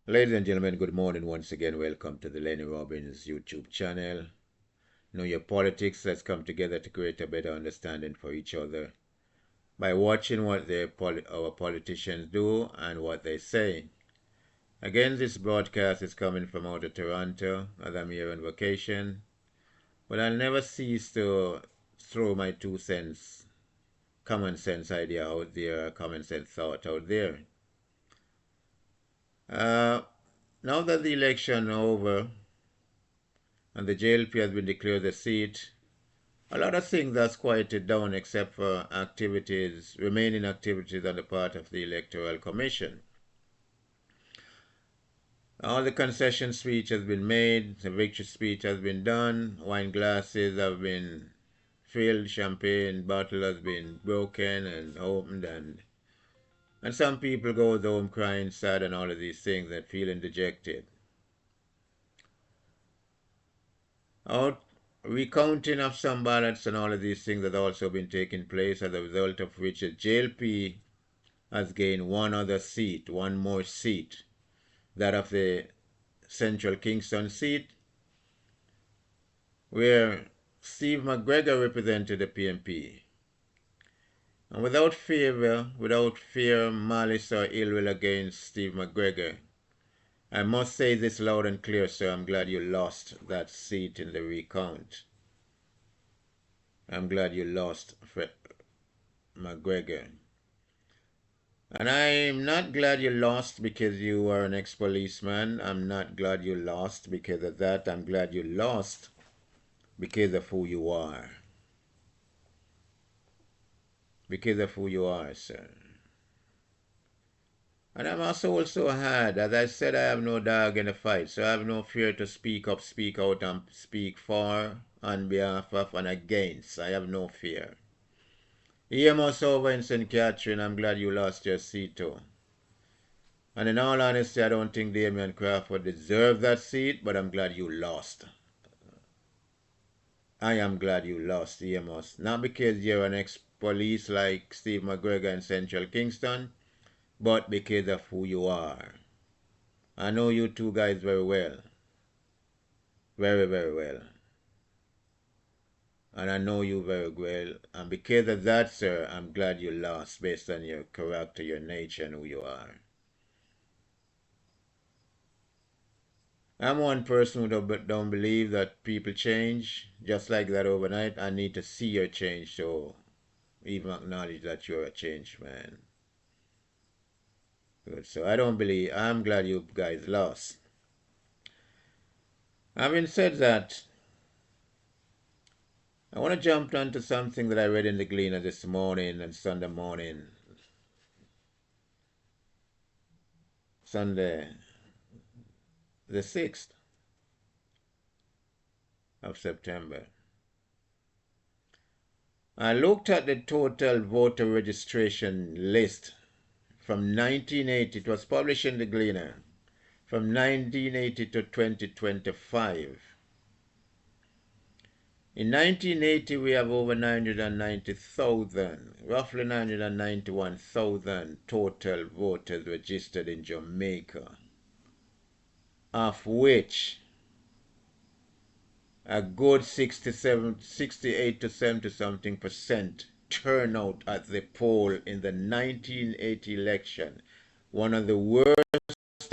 Ladies and gentlemen, good morning once again. Welcome to the Lenny Robbins YouTube channel. Know your politics. Let's come together to create a better understanding for each other by watching what our politicians do and what they say. Again, this broadcast is coming from out of Toronto as I'm here on vacation, but I'll never cease to throw my 2 cents, common sense idea out there, common sense thought out there. Now that the election over and the JLP has been declared a seat, a lot of things that's quieted down except for remaining activities on the part of the Electoral Commission. All the concession speech has been made, the victory speech has been done, wine glasses have been filled, champagne bottle has been broken and opened, and some people go home crying sad and all of these things and feeling dejected. Out recounting of some ballots and all of these things has also been taking place, as a result of which the JLP has gained one more seat, that of the Central Kingston seat, where Steve McGregor represented the PNP. And without fear, malice, or ill will against Steve McGregor, I must say this loud and clear, sir, I'm glad you lost that seat in the recount. I'm glad you lost McGregor. And I'm not glad you lost because you were an ex-policeman. I'm not glad you lost because of that. I'm glad you lost because of who you are. Because of who you are, sir. And I'm also had, as I said, I have no dog in the fight, so I have no fear to speak up, speak out, and speak for, on behalf of, and against. I have no fear. EMS over in St. Catherine, I'm glad you lost your seat too. And in all honesty, I don't think Damian Crawford deserved that seat, but I'm glad you lost. I am glad you lost, EMS. Not because you're an ex-police like Steve McGregor in Central Kingston, but because of who you are. I know you two guys very well. Very, very well. And I know you very well. And because of that, sir, I'm glad you lost based on your character, your nature, and who you are. I'm one person who don't believe that people change just like that overnight. I need to see your change, so even acknowledge that you're a changed man. Good. So I'm glad you guys lost. Having said that, I want to jump onto something that I read in the Gleaner this morning and Sunday morning. Sunday, the 6th of September. I looked at the total voter registration list from 1980. It was published in the Gleaner from 1980 to 2025. In 1980, we have over 990,000, roughly 991,000 total voters registered in Jamaica, of which a good 68 to 70 something percent turnout at the poll in the 1980 election, one of the worst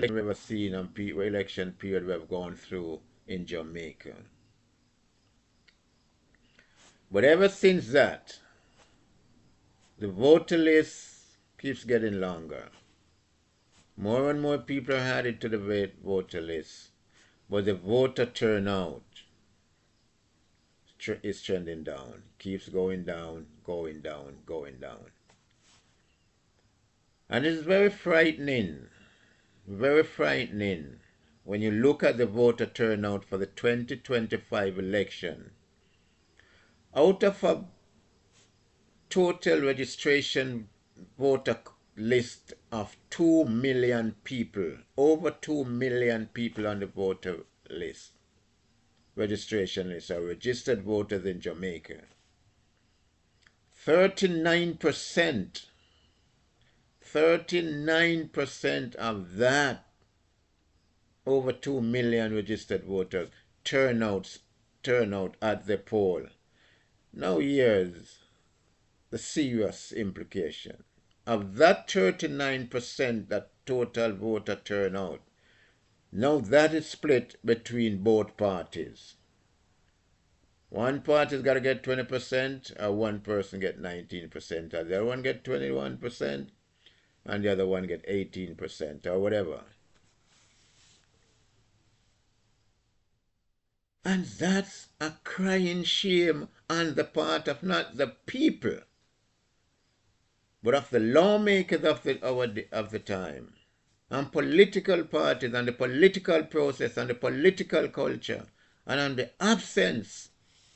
we've ever seen on election period we've gone through in Jamaica. But ever since that, the voter list keeps getting longer. More and more people are added to the voter list, but the voter turnout is trending down, keeps going down, going down, going down. And it's very frightening when you look at the voter turnout for the 2025 election. Out of a total registration voter list of 2 million people, over 2 million people on the voter list, registration list, are registered voters in Jamaica. 39% of that over 2 million registered voters, turnout at the poll. Now here's the serious implication. Of that 39% that total voter turnout, now that is split between both parties. One party's got to get 20%, or one person get 19%, or the other one get 21%, and the other one get 18%, or whatever. And that's a crying shame on the part of not the people, but of the lawmakers of the time, and political parties, and the political process, and the political culture, and on the absence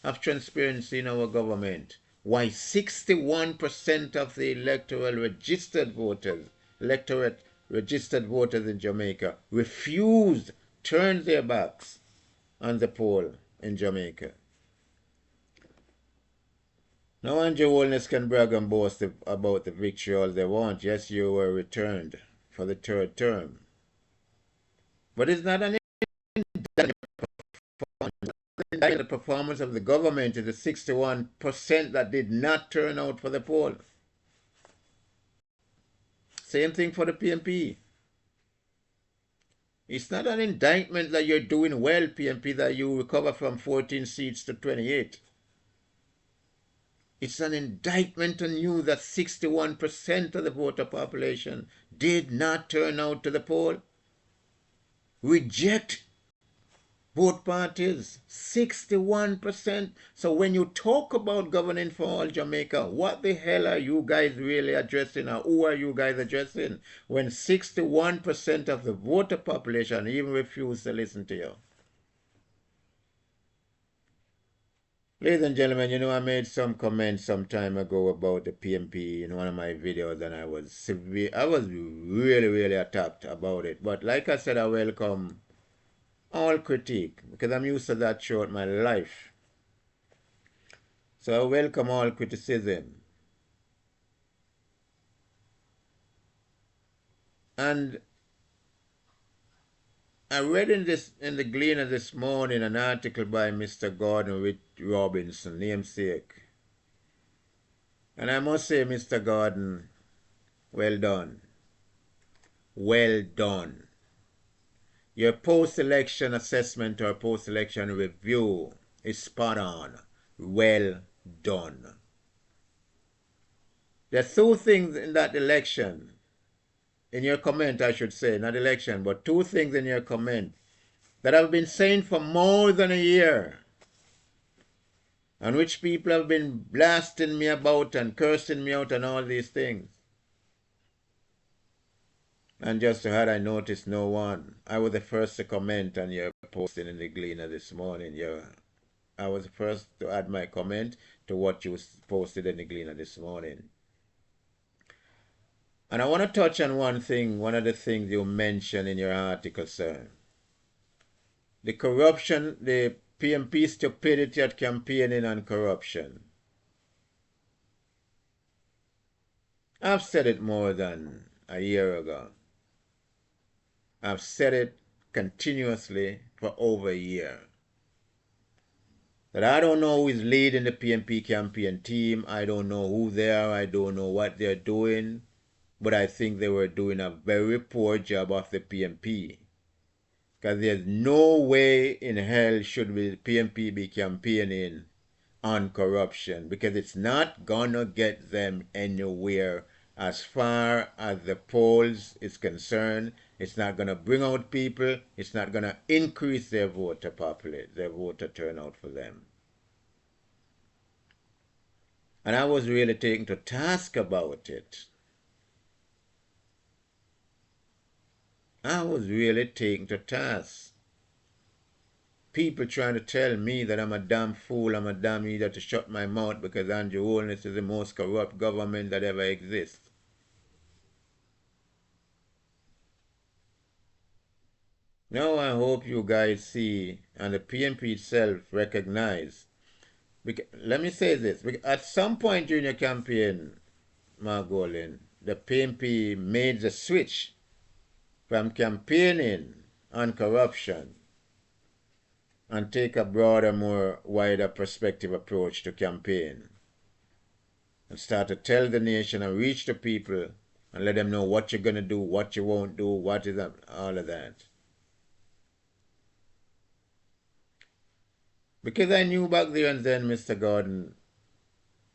of transparency in our government. Why 61% of the electorate registered voters in Jamaica refused, turned their backs on the poll in Jamaica. Now Andrew Holness can brag and boast about the victory all they want. Yes, you were returned for the third term. But it's not an the performance of the government is the 61% that did not turn out for the poll. Same thing for the PNP. It's not an indictment that you're doing well, PNP, that you recover from 14 seats to 28. It's an indictment on you that 61% of the voter population did not turn out to the poll. Reject both parties, 61%. So when you talk about governing for all Jamaica, what the hell are you guys really addressing, or who are you guys addressing, when 61% of the voter population even refuse to listen to you? Ladies and gentlemen, you know, I made some comments some time ago about the PNP in one of my videos, and I was really attacked about it. But like I said, I welcome all critique, because I'm used to that throughout my life. So I welcome all criticism. And I read in the Gleaner this morning an article by Mr. Gordon Robinson, namesake. And I must say, Mr. Gordon, well done. Well done. Your post-election assessment or post-election review is spot on. Well done. There's two things in that election, in your comment I should say, not election, but two things in your comment that I've been saying for more than a year, and which people have been blasting me about and cursing me out and all these things. And just had I noticed no one, I was the first to comment on your posting in the Gleaner this morning. I was the first to add my comment to what you posted in the Gleaner this morning. And I want to touch on one thing, one of the things you mentioned in your article, sir. The corruption, the PNP stupidity at campaigning and corruption. I've said it more than a year ago. I've said it continuously for over a year. That I don't know who is leading the PNP campaign team. I don't know who they are. I don't know what they're doing. But I think they were doing a very poor job of the PNP. Because there's no way in hell should the PNP be campaigning on corruption. Because it's not going to get them anywhere as far as the polls is concerned. It's not going to bring out people. It's not going to increase their voter turnout for them. And I was really taken to task about it. I was really taken to task. People trying to tell me that I'm a damn fool, I'm a damn idiot to shut my mouth because Andrew Holness is the most corrupt government that ever exists. Now I hope you guys see, and the PNP itself recognize. Let me say this. At some point during your campaign, Margolin, the PNP made the switch from campaigning and corruption and take a broader, more wider perspective approach to campaign and start to tell the nation and reach the people and let them know what you're going to do, what you won't do, what is all of that. Because I knew back there and then, Mr. Gordon,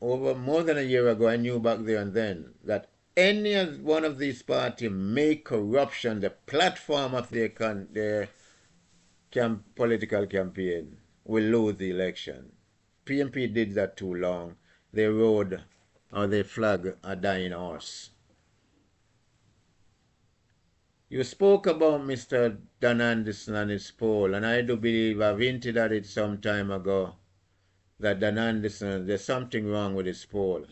over more than a year ago, I knew back there and then that any one of these parties make corruption the platform of their political campaign will lose the election. PNP did that too long. They rode or they flag a dying horse. You spoke about Mr. Dan Anderson and his poll, and I do believe I've hinted at it some time ago that Dan Anderson, there's something wrong with his poll.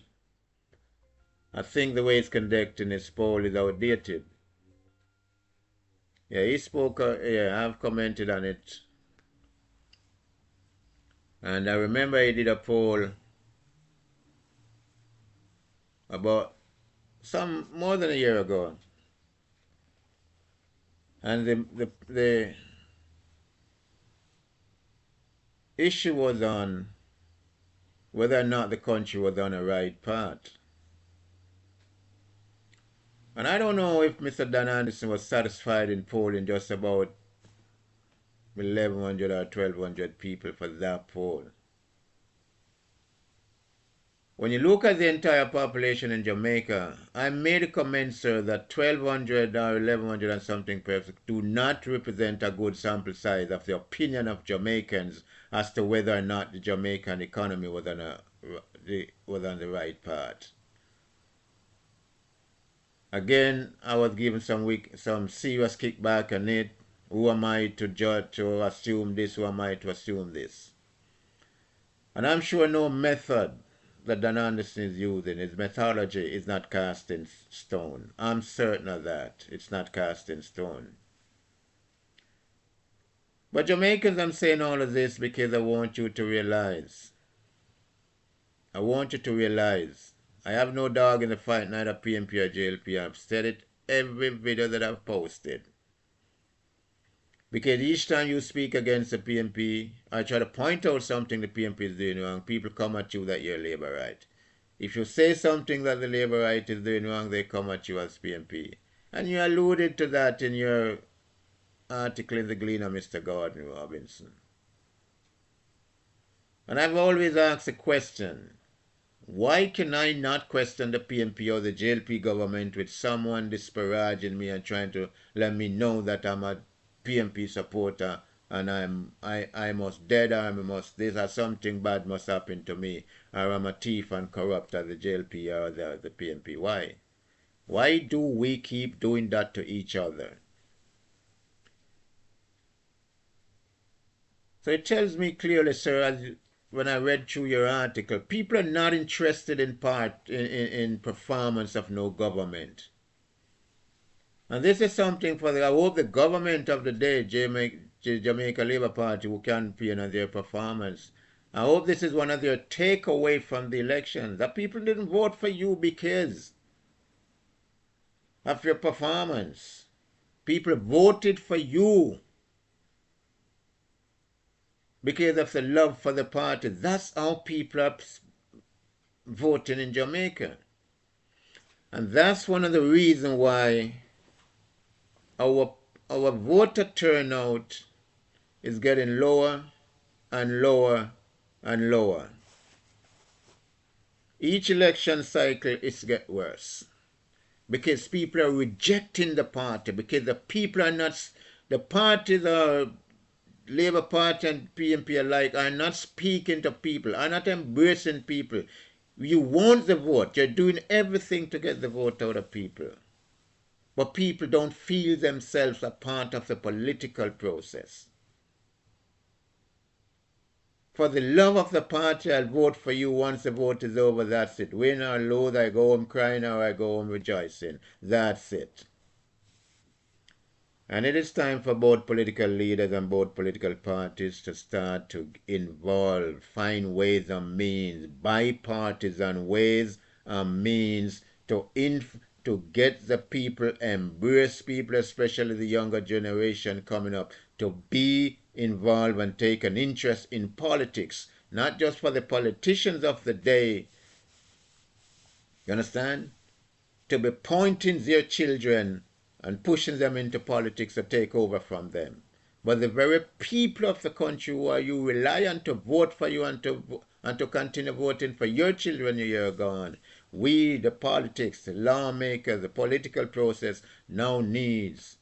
I think the way he's conducting his poll is outdated. Yeah, he spoke, yeah, I've commented on it. And I remember he did a poll about more than a year ago. And the issue was on whether or not the country was on the right path. And I don't know if Mr. Dan Anderson was satisfied in polling just about 1,100 or 1,200 people for that poll. When you look at the entire population in Jamaica, I made a comment, sir, that 1,200 or 1,100 and something persons do not represent a good sample size of the opinion of Jamaicans as to whether or not the Jamaican economy was on the right path. Again, I was given some serious kickback on it. Who am I to judge, to assume this? Who am I to assume this? And I'm sure no method that Dan Anderson is using, his methodology, is not cast in stone. I'm certain of that. It's not cast in stone. But Jamaicans, I'm saying all of this because I want you to realize. I want you to realize. I have no dog in the fight, neither PNP or JLP. I've said it every video that I've posted. Because each time you speak against the PNP, I try to point out something the PNP is doing wrong. People come at you that you're Labour right. If you say something that the Labour right is doing wrong, they come at you as PNP. And you alluded to that in your article in the Gleaner, Mr. Gordon Robinson. And I've always asked a question. Why can I not question the PNP or the JLP government with someone disparaging me and trying to let me know that I'm a PNP supporter and I must dead or I must this or something bad must happen to me or I'm a thief and corrupt as the JLP or the PNP? Why? Why do we keep doing that to each other? So it tells me clearly, sir, when I read through your article, people are not interested in performance of no government. And this is something I hope the government of the day, Jamaica Labour Party, who campaign on their performance, I hope this is one of their takeaway from the elections, that people didn't vote for you because of your performance. People voted for you because of the love for the party. That's how people are voting in Jamaica. And that's one of the reasons why our voter turnout is getting lower and lower and lower. Each election cycle is getting worse because people are rejecting the party, because the people are not, the parties are, Labour Party and PNP alike, are not speaking to people, are not embracing people. You want the vote. You're doing everything to get the vote out of people. But people don't feel themselves a part of the political process. For the love of the party, I'll vote for you once the vote is over. That's it. Win or lose, I go home crying or I go home rejoicing. That's it. And it is time for both political leaders and both political parties to start to involve, find ways and means, bipartisan ways and means to to get the people, embrace people, especially the younger generation coming up, to be involved and take an interest in politics, not just for the politicians of the day, you understand? To be pointing their children and pushing them into politics to take over from them. But the very people of the country who are you rely on to vote for you and to continue voting for your children when you're gone. We, the politics, the lawmakers, the political process now needs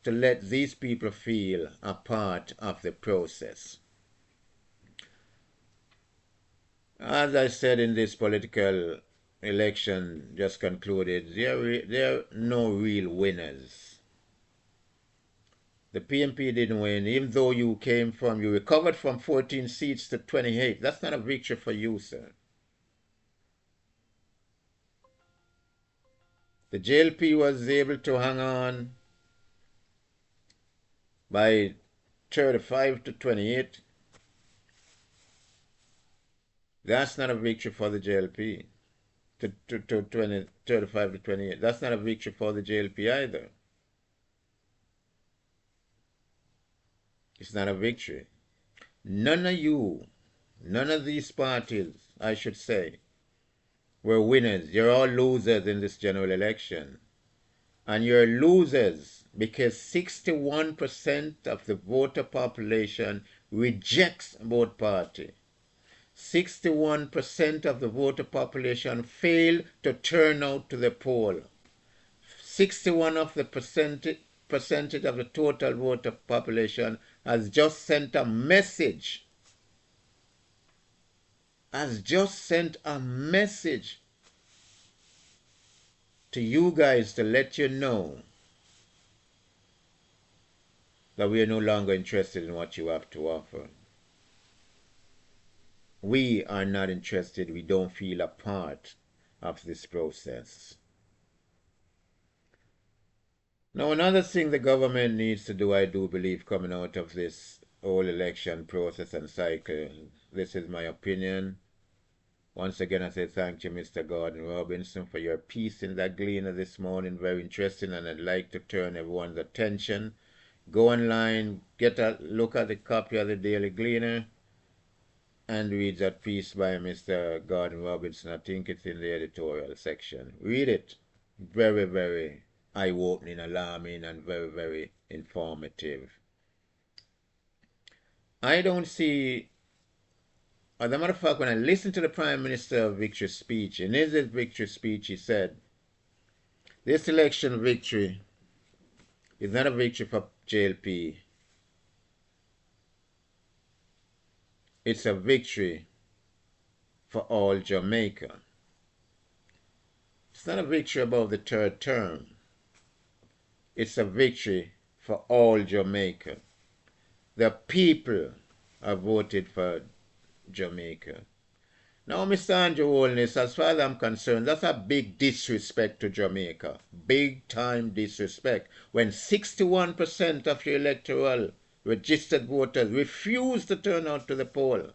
to let these people feel a part of the process. As I said in this political election just concluded, there are no real winners. The PNP didn't win, even though you recovered from 14 seats to 28. That's not a victory for you, sir. The JLP was able to hang on by 35 to 28. That's not a victory for the JLP. To 35 to 28. That's not a victory for the JLP either. It's not a victory. None of these parties, I should say, were winners. You're all losers in this general election. And you're losers because 61% of the voter population rejects both parties. 61% of the voter population failed to turn out to the poll. 61 of the percentage of the total voter population has just sent a message. To you guys to let you know that we are no longer interested in what you have to offer. We are not interested. We don't feel a part of this process. Now, another thing the government needs to do, I do believe, coming out of this whole election process and cycle, this is my opinion. Once again, I say thank you, Mr. Gordon Robinson, for your piece in that Gleaner this morning. Very interesting, and I'd like to turn everyone's attention. Go online, get a look at the copy of the Daily Gleaner, and read that piece by Mr. Gordon Robinson. I think it's in the editorial section. Read it. Very, very eye-opening, alarming, and very, very informative. I don't see, as a matter of fact, when I listened to the Prime Minister's victory speech, in his victory speech, he said, this election victory is not a victory for JLP. It's a victory for all Jamaica. It's not a victory about the third term. It's a victory for all Jamaica. The people have voted for Jamaica. Now, Mr. Andrew Holness, as far as I'm concerned, that's a big disrespect to Jamaica. Big time disrespect. When 61% of your electoral registered voters refuse to turn out to the poll.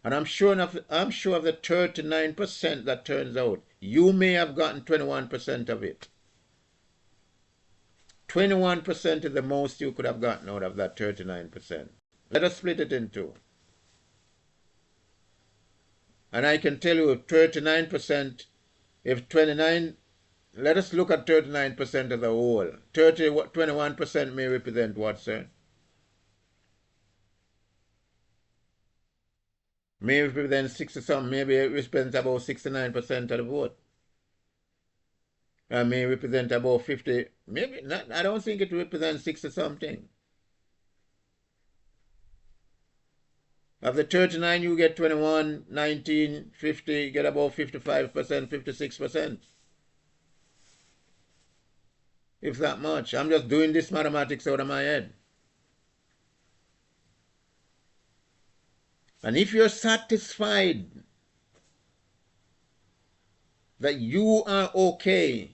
And I'm sure of the 39% that turns out, you may have gotten 21% of it. 21% is the most you could have gotten out of that 39%. Let us split it in two. And I can tell you 39%, if 29, let us look at 39% of the whole. 21% may represent what, sir? May represent 60 something, maybe it represents about 69% of the vote. May represent about 50, maybe not, I don't think it represents 60 something. Of the 39, you get 21, 19, 50, you get about 55%, 56%. If that much. I'm just doing this mathematics out of my head. And if you're satisfied that you are okay,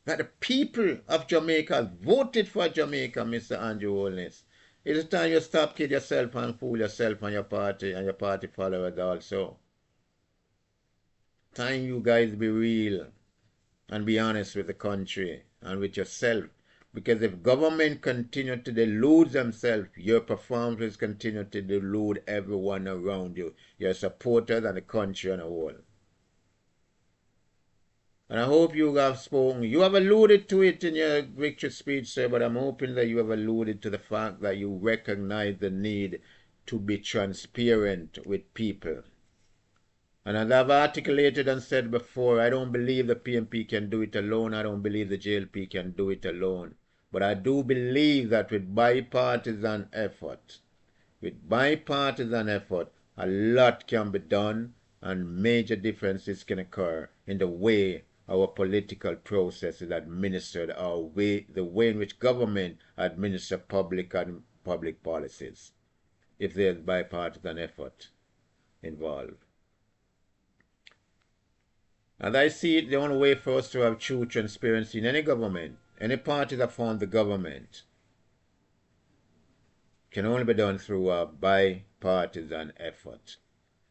that the people of Jamaica voted for Jamaica, Mr. Andrew Holness, it is time you stop kid yourself and fool yourself and your party followers also. Time you guys be real. and be honest with the country and with yourself. Because if government continue to delude themselves, your performance continue to delude everyone around you, your supporters and the country and the whole. And I hope you have spoken. You have alluded to it in your victory speech, sir, but I'm hoping that you have alluded to the fact that you recognize the need to be transparent with people. And as I've articulated and said before, I don't believe the PNP can do it alone. I don't believe the JLP can do it alone. But I do believe that with bipartisan effort, a lot can be done and major differences can occur in the way our political process is administered, the way in which government administers public and public policies, if there's bipartisan effort involved. As I see it, the only way for us to have true transparency in any government, any party that forms the government, can only be done through a bipartisan effort.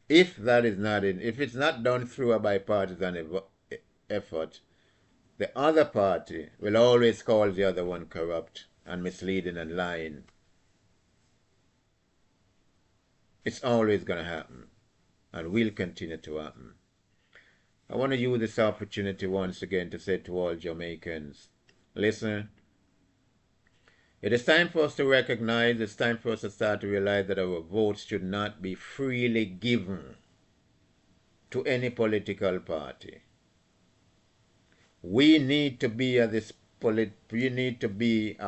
If it's not done through a bipartisan effort, the other party will always call the other one corrupt and misleading and lying. It's always going to happen and will continue to happen. I want to use this opportunity once again to say to all Jamaicans, listen, it is time for us to recognize, it's time for us to start to realize that our votes should not be freely given to any political party. We need to be a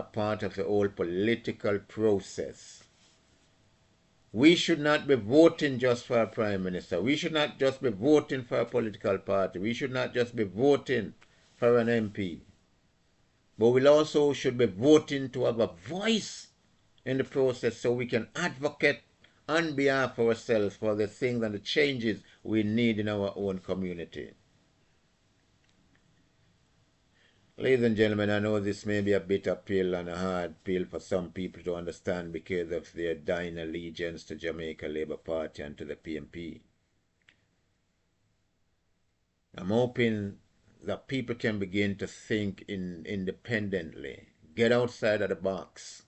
part of the whole political process. We should not be voting just for a prime minister. We should not just be voting for a political party. We should not just be voting for an MP. But we also should be voting to have a voice in the process so we can advocate on behalf of ourselves for the things and the changes we need in our own community. Ladies and gentlemen, I know this may be a bitter pill and a hard pill for some people to understand because of their dying allegiance to Jamaica Labour Party and to the PNP. I'm hoping that people can begin to think independently. Get outside of the box.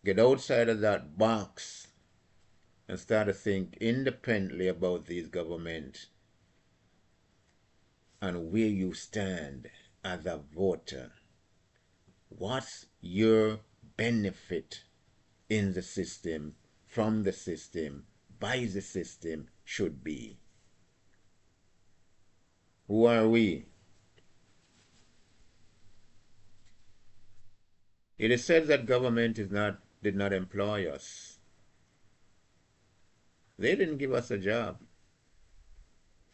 Get outside of that box and start to think independently about these governments and where you stand as a voter. What's your benefit in the system, from the system, by the system should be? Who are we? It is said that government did not employ us. They didn't give us a job.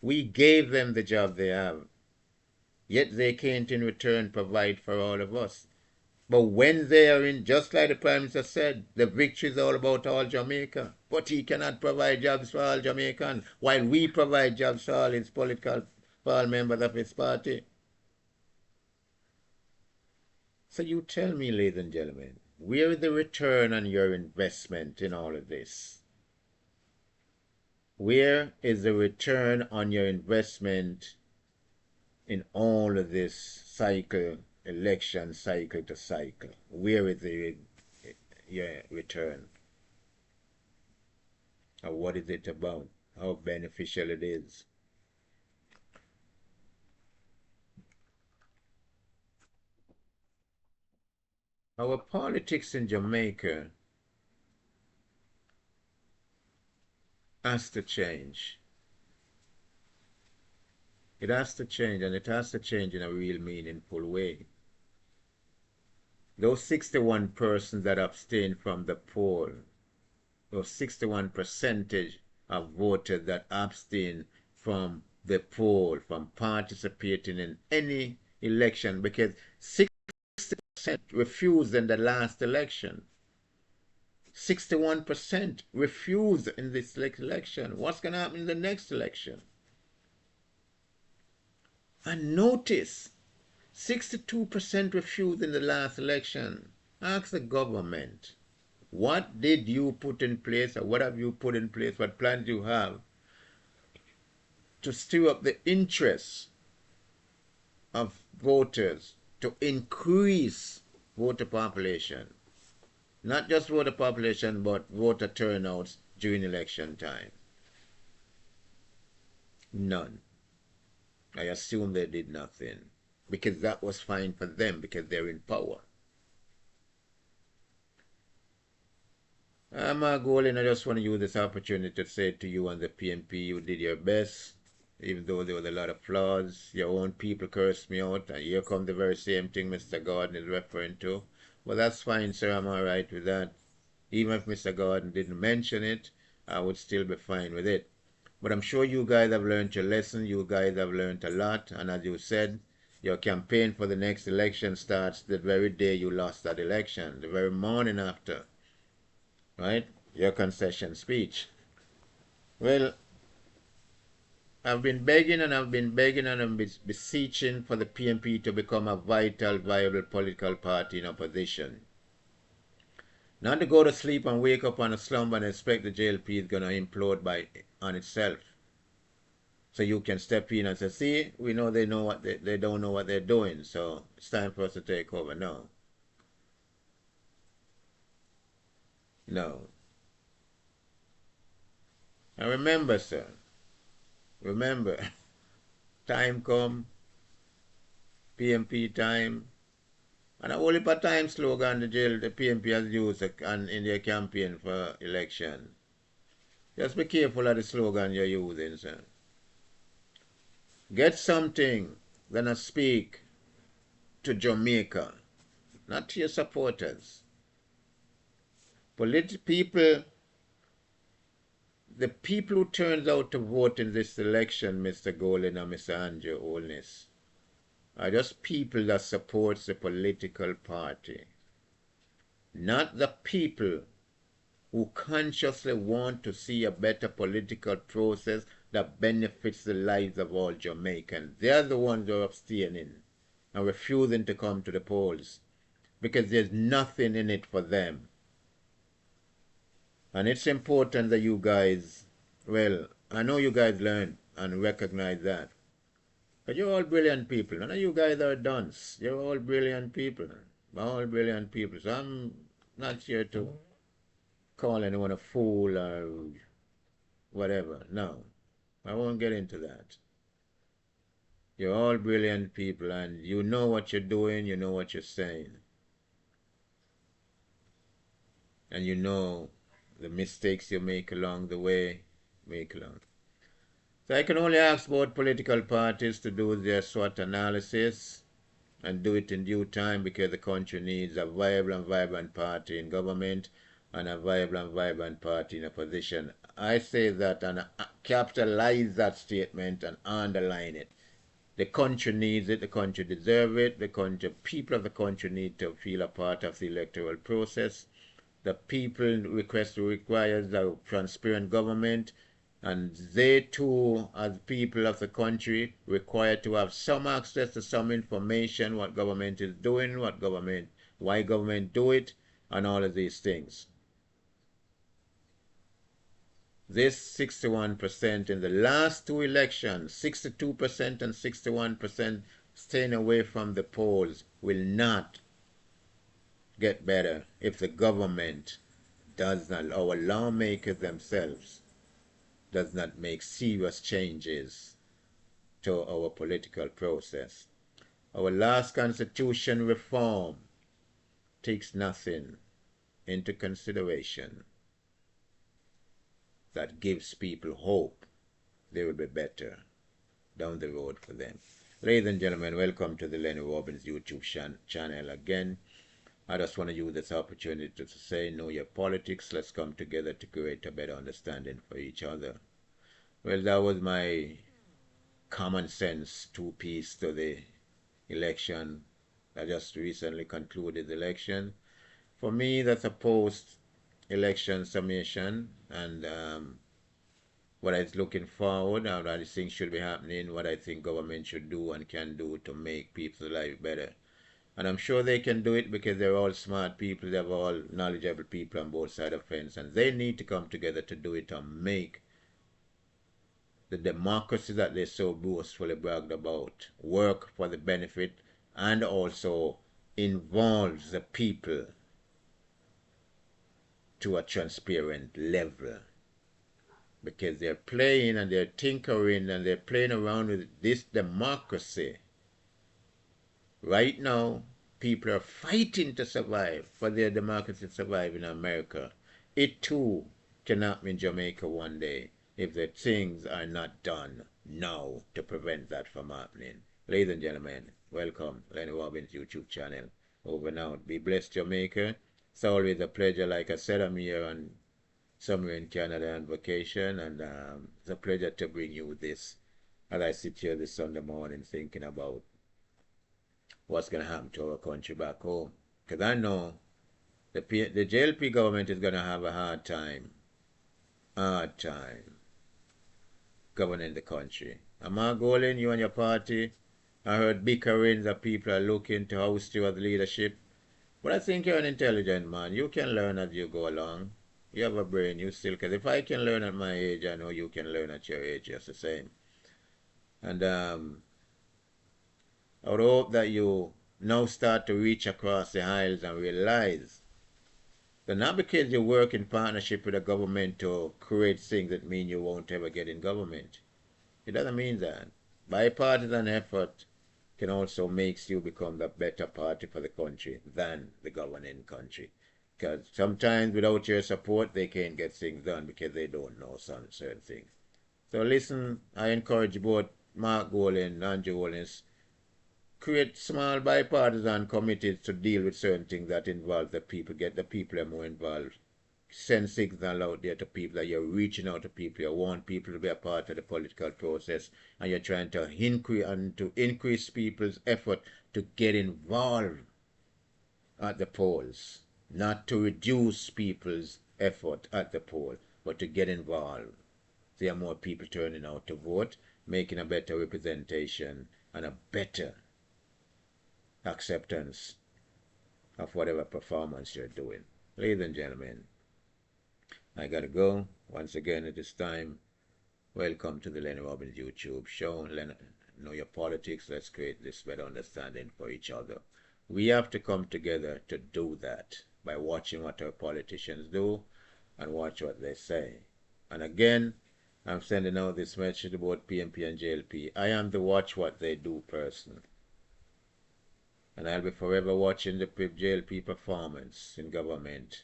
We gave them the job they have. Yet they can't in return provide for all of us. But when they are in, just like the Prime Minister said, the victory is all about all Jamaica. But he cannot provide jobs for all Jamaicans, while we provide jobs for all his for all members of his party. So you tell me, ladies and gentlemen, where is the return on your investment in all of this? Where is the return on your investment in all of this cycle, election cycle to cycle? Where is your return? Or what is it about? How beneficial it is? Our politics in Jamaica has to change. It has to change, and it has to change in a real meaningful way. Those 61 persons that abstained from the poll, those 61% of voters that abstained from the poll, from participating in any election, because 60% refused in the last election. 61% refused in this election. What's going to happen in the next election? And notice, 62% refused in the last election. Ask the government, what did you put in place, or what have you put in place, what plans you have to stir up the interest of voters to increase voter population. Not just voter population, but voter turnouts during election time. None. I assume they did nothing because that was fine for them because they're in power. Margolin, I just want to use this opportunity to say to you and the PNP, you did your best, even though there was a lot of flaws. Your own people cursed me out, and here come the very same thing Mr. Gordon is referring to. Well, that's fine, sir. I'm all right with that. Even if Mr. Gordon didn't mention it, I would still be fine with it. But I'm sure you guys have learned your lesson. You guys have learned a lot. And as you said, your campaign for the next election starts the very day you lost that election, the very morning after. Right? Your concession speech. Well, I've been begging and I've been begging and I've been beseeching for the PNP to become a vital, viable political party in opposition. Not to go to sleep and wake up on a slumber and expect the JLP is going to implode on itself. So you can step in and say, see, we know they know what they don't know what they're doing, so it's time for us to take over. No. No. And remember, sir, remember, time come, PNP time, and a whole heap of time slogan the PNP has used in their campaign for election. Just be careful of the slogan you're using, sir. Get something, then I speak to Jamaica, not to your supporters. People, the people who turned out to vote in this election, Mr. Golden and Mr. Andrew Holness, are just people that supports the political party. Not the people who consciously want to see a better political process that benefits the lives of all Jamaicans. They're the ones who are abstaining and refusing to come to the polls because there's nothing in it for them. And it's important that you guys, well, I know you guys learn and recognize that. But you're all brilliant people. None of you guys are dunce. You're all brilliant people. All brilliant people. So I'm not here to call anyone a fool or whatever. No. I won't get into that. You're all brilliant people and you know what you're doing, you know what you're saying. And you know the mistakes you make along the way, So I can only ask both political parties to do their SWOT analysis and do it in due time because the country needs a viable and vibrant party in government and a viable and vibrant party in opposition. I say that and capitalize that statement and underline it. The country needs it, the country deserves it, people of the country need to feel a part of the electoral process. The people requires a transparent government, and they too, as people of the country, require to have some access to some information, what government is doing, why government do it, and all of these things. This 61% in the last two elections, 62% and 61% staying away from the polls will not get better if the government does not, our lawmakers themselves, does not make serious changes to our political process. Our last constitution reform takes nothing into consideration that gives people hope they will be better down the road for them. Ladies and gentlemen, welcome to the Lenny Robbins YouTube channel again. I just want to use this opportunity to say, know your politics. Let's come together to create a better understanding for each other. Well, that was my common sense two-piece to the election. I just recently concluded the election. For me, that's a post-election summation and what I was looking forward, how I think should be happening, what I think government should do and can do to make people's life better. And I'm sure they can do it because they're all smart people, they're all knowledgeable people on both sides of the fence, and they need to come together to do it and make the democracy that they so boastfully bragged about work for the benefit and also involves the people to a transparent level, because they're playing and they're tinkering and they're playing around with this democracy. Right now, people are fighting to survive, for their democracy to survive in America. It too can happen in Jamaica one day if the things are not done now to prevent that from happening. Ladies and gentlemen, welcome. Lenny Robbins YouTube channel. Over and out. Be blessed, Jamaica. It's always a pleasure. Like I said, I'm here on somewhere in Canada on vacation, and it's a pleasure to bring you this as I sit here this Sunday morning thinking about what's going to happen to our country back home. Because I know the JLP government is going to have a hard time governing the country. And Margolin, you and your party, I heard bickerings that people are looking to oust you as leadership. But I think you're an intelligent man. You can learn as you go along. You have a brain, you still can. If I can learn at my age, I know you can learn at your age just the same. And I would hope that you now start to reach across the aisles and realize that not because you work in partnership with the government to create things that mean you won't ever get in government. It doesn't mean that. Bipartisan effort can also make you become the better party for the country than the governing country. Because sometimes without your support, they can't get things done because they don't know some certain things. So listen, I encourage both Mark Golan and Andrew Holness create small bipartisan committees to deal with certain things that involve the people, get the people more involved. Send signal out there to people that you're reaching out to people, you want people to be a part of the political process, and you're trying to increase people's effort to get involved at the polls, not to reduce people's effort at the poll, but to get involved. There are more people turning out to vote, making a better representation and a better acceptance of whatever performance you're doing. Ladies and gentlemen, I gotta go. Once again, at this time, welcome to the Lenny Robbins YouTube show. Know your politics. Let's create this better understanding for each other. We have to come together to do that by watching what our politicians do and watch what they say. And again, I'm sending out this message about PNP and JLP. I am the watch what they do person. And I'll be forever watching the JLP performance in government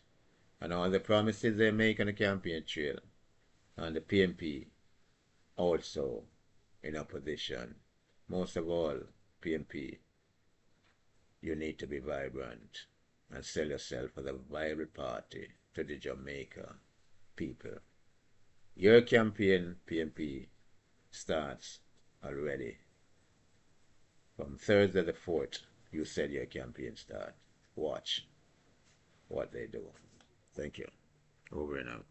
and all the promises they make on the campaign trail, and the PNP also in opposition. Most of all, PNP, you need to be vibrant and sell yourself as a viable party to the Jamaica people. Your campaign, PNP, starts already. From Thursday the 4th, you said your campaign start. Watch what they do. Thank you. Over and out.